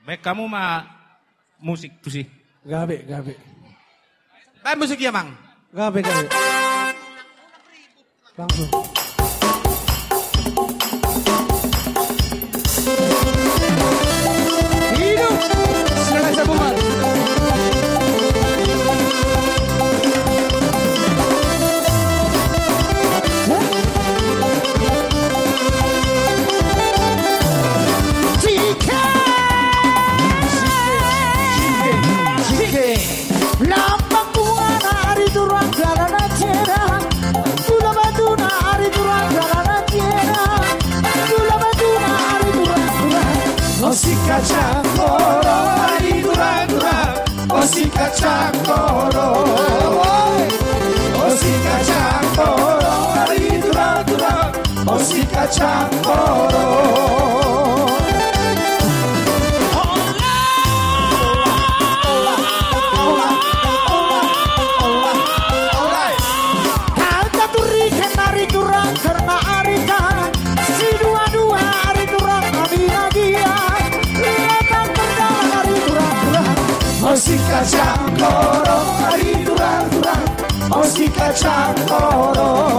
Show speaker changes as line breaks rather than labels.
Baik kamu mah musik tuh sih.
Gabe.
Baik musik ya Mang.
Gabe. Langsung. Hidup. Silakan sambungan.
Lambang buana ari turang galana cera. Gula batuna ari turang galana cera. Gula batuna ari turang.
Osika cakoro ari durang-durang. Osika cakoro. Osika cakoro ari durang-durang. Osika cakoro. Osika cakoro ari durang-durang. Osika cakoro.